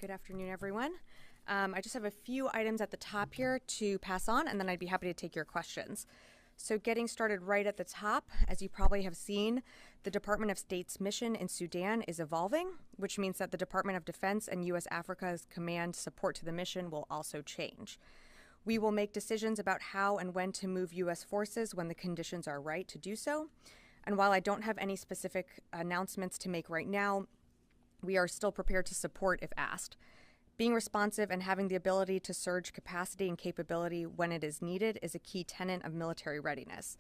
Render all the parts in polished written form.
Good afternoon, everyone. I just have a few items at the top here to pass on, and then I'd be happy to take your questions. So getting started right at the top, as you probably have seen, the Department of State's mission in Sudan is evolving, which means that the Department of Defense and U.S. Africa's command support to the mission will also change. We will make decisions about how and when to move U.S. forces when the conditions are right to do so. And while I don't have any specific announcements to make right now, we are still prepared to support if asked. Being responsive and having the ability to surge capacity and capability when it is needed is a key tenet of military readiness.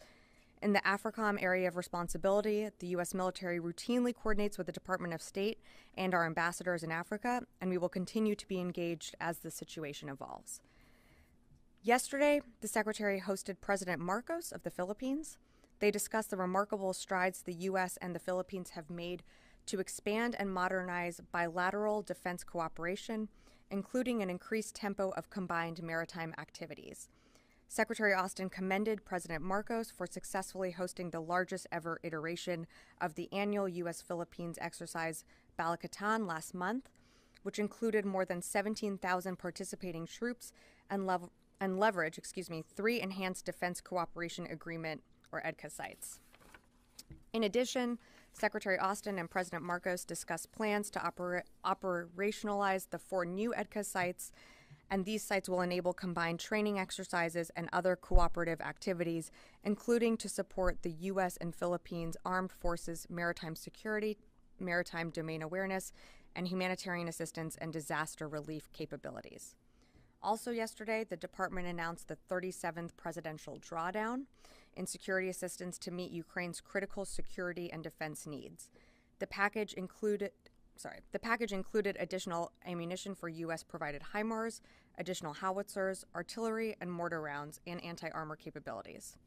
In the AFRICOM area of responsibility, the U.S. military routinely coordinates with the Department of State and our ambassadors in Africa, and we will continue to be engaged as the situation evolves. Yesterday, the Secretary hosted President Marcos of the Philippines. They discussed the remarkable strides the U.S. and the Philippines have made to expand and modernize bilateral defense cooperation, including an increased tempo of combined maritime activities. Secretary Austin commended President Marcos for successfully hosting the largest ever iteration of the annual U.S.-Philippines exercise Balikatan last month, which included more than 17,000 participating troops and leverage 3 Enhanced Defense Cooperation Agreement, or EDCA sites. In addition, Secretary Austin and President Marcos discussed plans to operationalize the 4 new EDCA sites, and these sites will enable combined training exercises and other cooperative activities, including to support the U.S. and Philippines Armed Forces maritime security, maritime domain awareness, and humanitarian assistance and disaster relief capabilities. Also yesterday, the department announced the 37th presidential drawdown in security assistance to meet Ukraine's critical security and defense needs. The package included additional ammunition for U.S.-provided HIMARS, additional howitzers, artillery and mortar rounds, and anti-armor capabilities.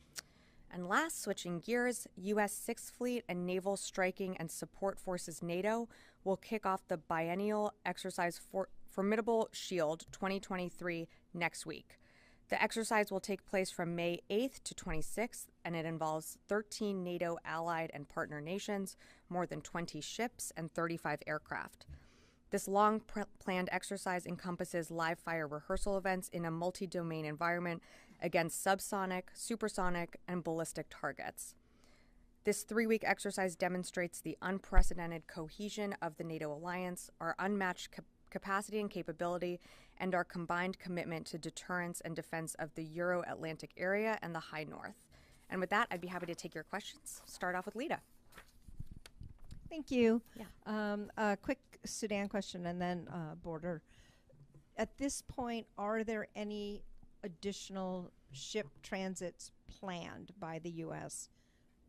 And last, switching gears, U.S. Sixth Fleet and Naval Striking and Support Forces NATO will kick off the biennial exercise Formidable Shield 2023 next week. The exercise will take place from May 8th to 26th, and it involves 13 NATO allied and partner nations, more than 20 ships, and 35 aircraft. This long-planned exercise encompasses live-fire rehearsal events in a multi-domain environment against subsonic, supersonic, and ballistic targets. This 3-week exercise demonstrates the unprecedented cohesion of the NATO alliance, our unmatched capacity and capability, and our combined commitment to deterrence and defense of the Euro-Atlantic area and the High North. And with that, I'd be happy to take your questions. Start off with Lita. Thank you. Yeah. A quick Sudan question and then border. At this point, are there any additional ship transits planned by the U.S.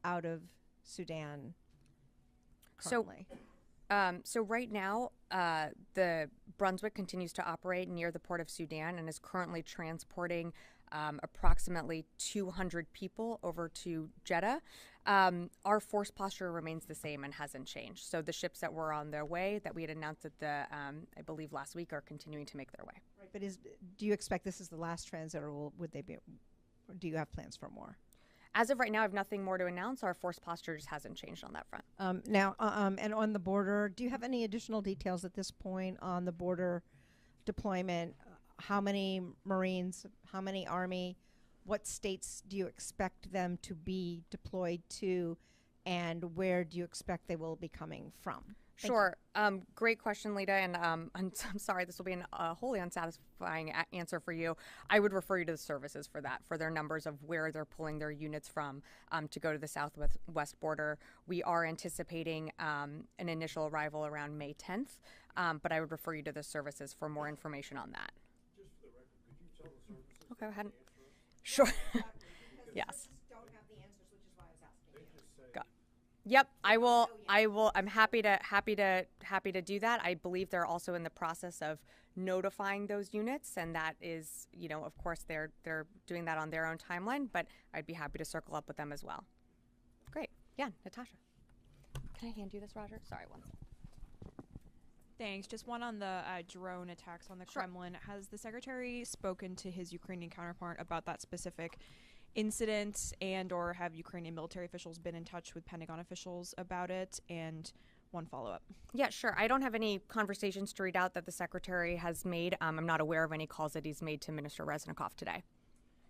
out of Sudan currently? So right now, the Brunswick continues to operate near the port of Sudan and is currently transporting approximately 200 people over to Jeddah. Our force posture remains the same and hasn't changed. So the ships that were on their way that we had announced at the, I believe last week, are continuing to make their way. Right, but do you expect this is the last transit, or would they be? Or do you have plans for more? As of right now, I have nothing more to announce. Our force posture just hasn't changed on that front. And on the border, do you have any additional details at this point on the border deployment? How many Marines, how many Army, what states do you expect them to be deployed to, and where do you expect they will be coming from? Sure. Great question, Lita. And I'm sorry, this will be a wholly unsatisfying answer for you. I would refer you to the services for that, for their numbers of where they're pulling their units from to go to the southwest border. We are anticipating an initial arrival around May 10th, but I would refer you to the services for more information on that. Just for the record, could you tell the services? Okay, go ahead. Sure. Yes. Don't have the answers, which is why I was asking They just say Yep, I will. I'm happy to do that. I believe they're also in the process of notifying those units, and that is, of course, they're doing that on their own timeline. But I'd be happy to circle up with them as well. Great. Yeah, Natasha. Can I hand you this, Roger? Sorry, one second. Thanks. Just one on the drone attacks on the Kremlin. Has the secretary spoken to his Ukrainian counterpart about that specific incident, and or have Ukrainian military officials been in touch with Pentagon officials about it? And one follow-up. Yeah, sure. I don't have any conversations to read out that the Secretary has made. I'm not aware of any calls that he's made to Minister Reznikov today.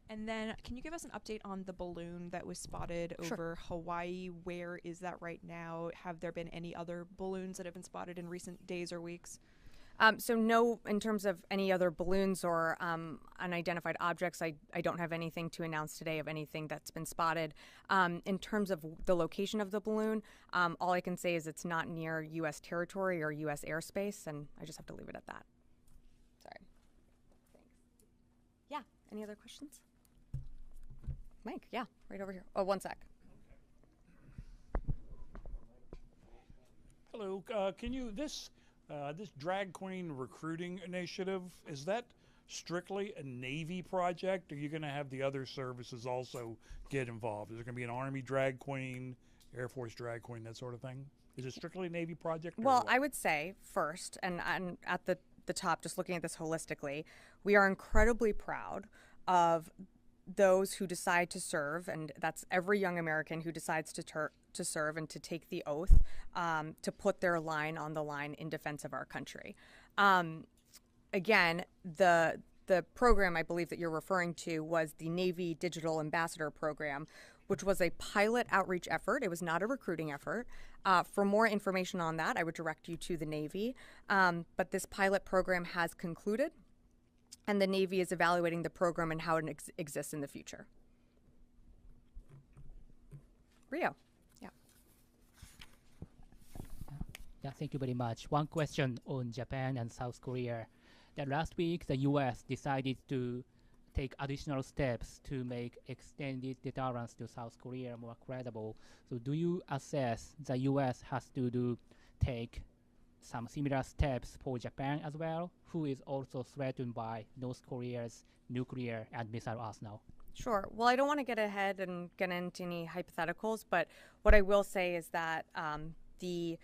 And then can you give us an update on the balloon that was spotted over Hawaii? Where is that right now? Have there been any other balloons that have been spotted in recent days or weeks? So no, in terms of any other balloons or unidentified objects, I don't have anything to announce today of anything that's been spotted. In terms of the location of the balloon, all I can say is it's not near U.S. territory or U.S. airspace, and I just have to leave it at that. Sorry. Thanks. Yeah, any other questions? Mike, yeah, right over here. Oh, one sec. Hello, can you, this drag queen recruiting initiative, is that strictly a Navy project, or are you going to have the other services also get involved? Is there going to be an Army drag queen, Air Force drag queen, that sort of thing? Is it strictly a Navy project? Well, I would say first, and at the top, just looking at this holistically, we are incredibly proud of those who decide to serve, and that's every young American who decides to serve and to take the oath to put their line on the line in defense of our country. Again, the program I believe that you're referring to was the Navy Digital Ambassador Program, which was a pilot outreach effort. It was not a recruiting effort. For more information on that, I would direct you to the Navy. But this pilot program has concluded, and the Navy is evaluating the program and how it exists in the future. Rio. Yeah. Yeah, thank you very much. One question on Japan and South Korea. That last week, the U.S. decided to take additional steps to make extended deterrence to South Korea more credible. So do you assess the U.S. has to take some similar steps for Japan as well, who is also threatened by North Korea's nuclear and missile arsenal? Sure. Well, I don't want to get ahead and get into any hypotheticals, but what I will say is that the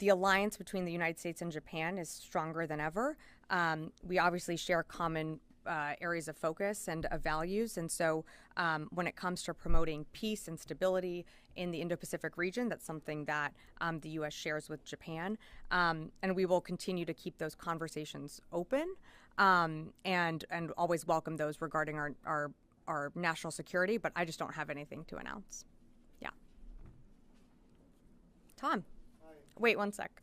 alliance between the United States and Japan is stronger than ever. We obviously share common areas of focus and of values, and so when it comes to promoting peace and stability in the Indo-Pacific region, that's something that the U.S. shares with Japan, and we will continue to keep those conversations open and always welcome those regarding our national security, but I just don't have anything to announce. Yeah. Tom. Hi. Wait one sec.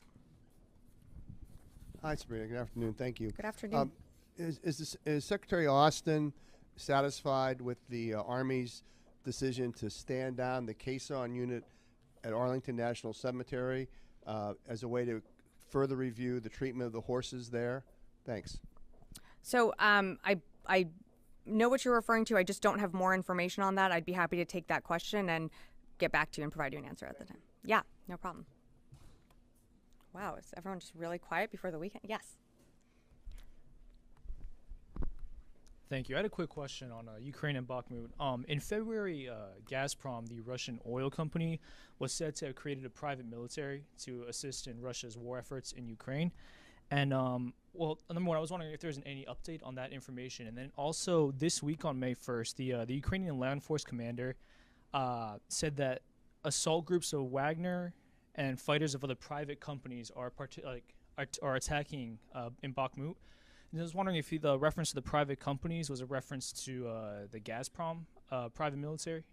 Hi, Sabrina. Good afternoon. Thank you. Good afternoon. Is Secretary Austin satisfied with the Army's decision to stand down the caisson unit at Arlington National Cemetery as a way to further review the treatment of the horses there? Thanks. So I know what you're referring to. I just don't have more information on that. I'd be happy to take that question and get back to you and provide you an answer at the time. Yeah, no problem. Wow, is everyone just really quiet before the weekend? Yes. Thank you. I had a quick question on Ukraine and Bakhmut. In February, Gazprom, the Russian oil company, was said to have created a private military to assist in Russia's war efforts in Ukraine. And, well, number one, I was wondering if there's any update on that information. And then also this week on May 1st, the Ukrainian land force commander said that assault groups of Wagner and fighters of other private companies are attacking in Bakhmut. And I was wondering if the reference to the private companies was a reference to the Gazprom private military?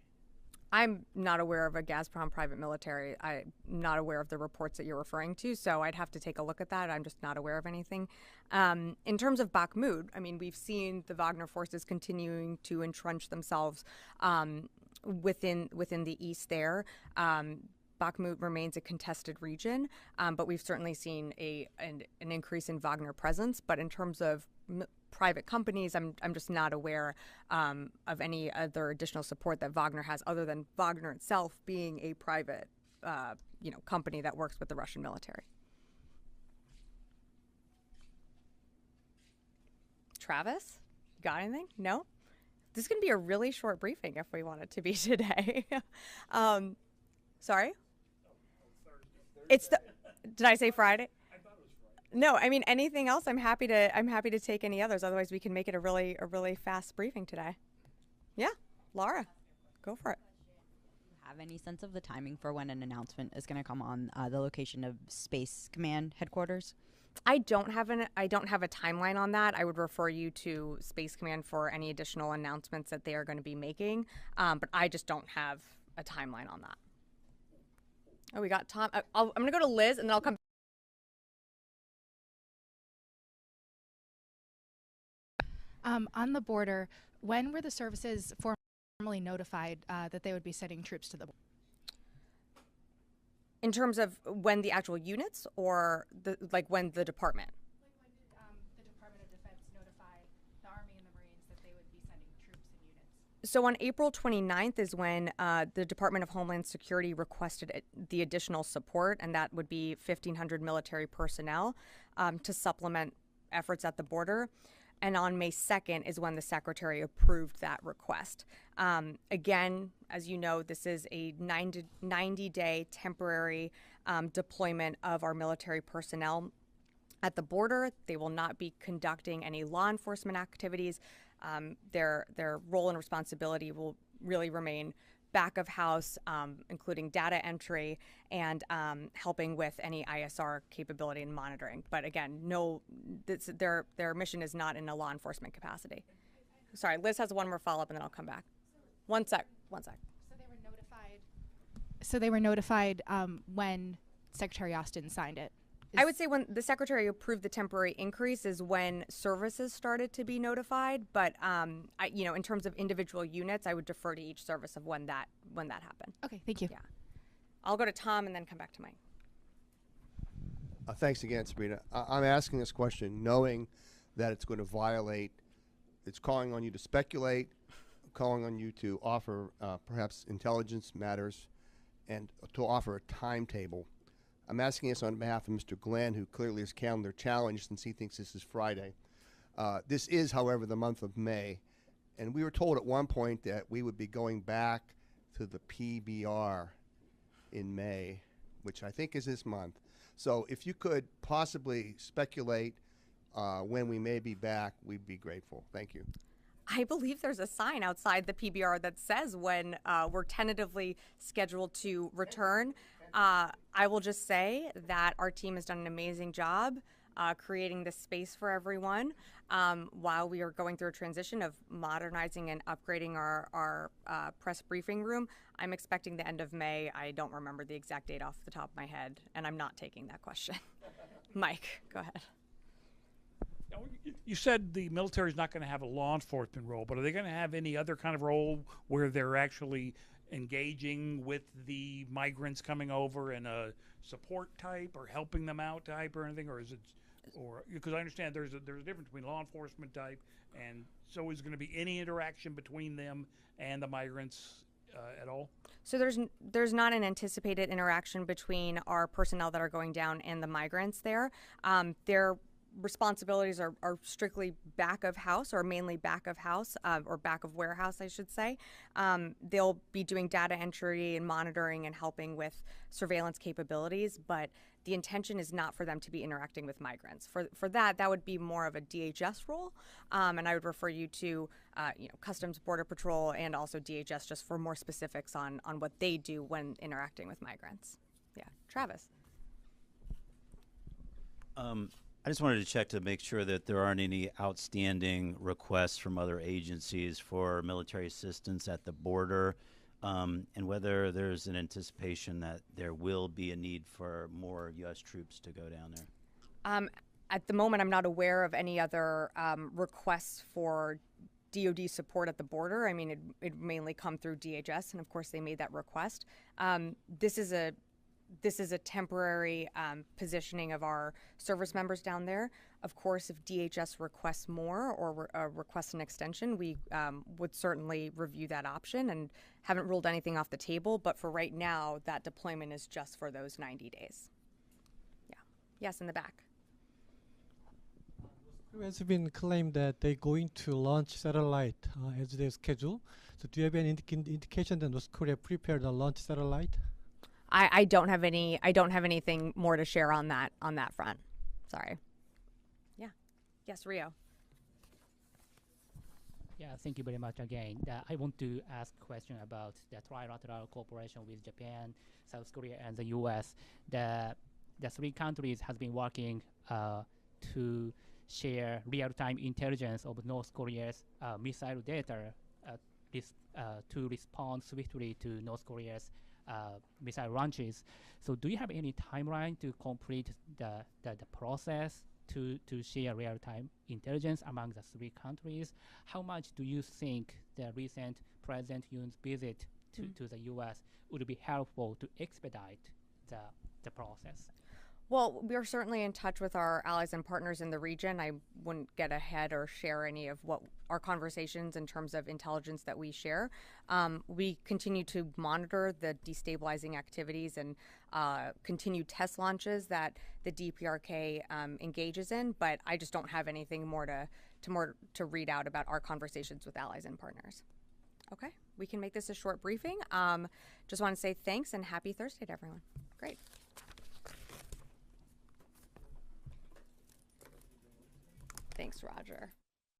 I'm not aware of a Gazprom private military. I'm not aware of the reports that you're referring to, so I'd have to take a look at that. I'm just not aware of anything. In terms of Bakhmut, I mean, we've seen the Wagner forces continuing to entrench themselves within the east there. Bakhmut remains a contested region, but we've certainly seen an increase in Wagner presence. But in terms of private companies, I'm just not aware of any other additional support that Wagner has, other than Wagner itself being a private, company that works with the Russian military. Travis, you got anything? No? This is going to be a really short briefing if we want it to be today. Sorry? Did I say Friday? I thought it was Friday. No, I mean anything else. I'm happy to take any others. Otherwise, we can make it a really fast briefing today. Yeah, Laura, go for it. have any sense of the timing for when an announcement is going to come on the location of Space Command headquarters? I don't have a timeline on that. I would refer you to Space Command for any additional announcements that they are going to be making, but I just don't have a timeline on that. Oh, we got Tom. I'm going to go to Liz, and then I'll come. On the border, when were the services formally notified that they would be sending troops to the border? In terms of when the actual units, or when the department? Like when did the Department of Defense notify the Army and the Marines that they would be sending troops and units? So on April 29th is when the Department of Homeland Security requested the additional support, and that would be 1,500 military personnel to supplement efforts at the border. And on May 2nd is when the Secretary approved that request. Again, as you know, this is a 90-day temporary deployment of our military personnel at the border. They will not be conducting any law enforcement activities. Their role and responsibility will really remain back of house, including data entry and helping with any ISR capability and monitoring. But again, their mission is not in a law enforcement capacity. Sorry, Liz has one more follow-up, and then I'll come back. One sec. So they were notified when Secretary Austin signed it. I would say when the Secretary approved the temporary increase is when services started to be notified. But in terms of individual units, I would defer to each service of when that happened. Okay, thank you. Yeah, I'll go to Tom and then come back to Mike. Thanks again, Sabrina. I'm asking this question knowing that it's going to violate. It's calling on you to speculate, calling on you to offer perhaps intelligence matters, and to offer a timetable. I'm asking this on behalf of Mr. Glenn, who clearly is calendar challenged since he thinks this is Friday. This is, however, the month of May, and we were told at one point that we would be going back to the PBR in May, which I think is this month. So if you could possibly speculate when we may be back, we'd be grateful. Thank you. I believe there's a sign outside the PBR that says when we're tentatively scheduled to return. I will just say that our team has done an amazing job creating this space for everyone while we are going through a transition of modernizing and upgrading our press briefing room. I'm expecting the end of May. I don't remember the exact date off the top of my head, and I'm not taking that question. Mike, go ahead. You said the military is not going to have a law enforcement role, but are they going to have any other kind of role where they're actually engaging with the migrants coming over in a support type or helping them out type or anything, or is it, or because I understand there's a difference between law enforcement type, and so is going to be any interaction between them and the migrants at all? So there's not an anticipated interaction between our personnel that are going down and the migrants there. Their responsibilities are strictly back of house, or mainly back of house, or back of warehouse, I should say. They'll be doing data entry and monitoring and helping with surveillance capabilities, but the intention is not for them to be interacting with migrants. For that would be more of a DHS role, and I would refer you to Customs Border Patrol and also DHS just for more specifics on what they do when interacting with migrants. Yeah, Travis. I just wanted to check to make sure that there aren't any outstanding requests from other agencies for military assistance at the border, and whether there's an anticipation that there will be a need for more U.S. troops to go down there. At the moment, I'm not aware of any other requests for DoD support at the border. I mean, it mainly come through DHS, and of course they made that request. This is a temporary positioning of our service members down there. Of course, if DHS requests more or requests an extension, we would certainly review that option and haven't ruled anything off the table. But for right now, that deployment is just for those 90 days. Yeah. Yes, in the back. It has been claimed that they're going to launch satellite as they schedule. So do you have any indication that North Korea prepared to launch satellite? I don't have anything more to share on that front. Sorry. Yeah. Yes, Rio. Yeah, thank you very much again. I want to ask a question about the trilateral cooperation with Japan, South Korea, and the U.S. The three countries has been working to share real-time intelligence of North Korea's missile data to respond swiftly to North Korea's missile launches. So do you have any timeline to complete the process to share real-time intelligence among the three countries? How much do you think the recent President Yoon's visit to the U.S. would be helpful to expedite the process? Well, we are certainly in touch with our allies and partners in the region. I wouldn't get ahead or share any of what our conversations in terms of intelligence that we share. We continue to monitor the destabilizing activities and continued test launches that the DPRK engages in, but I just don't have anything more to read out about our conversations with allies and partners. Okay, we can make this a short briefing. Just want to say thanks and happy Thursday to everyone. Great. Thanks, Roger.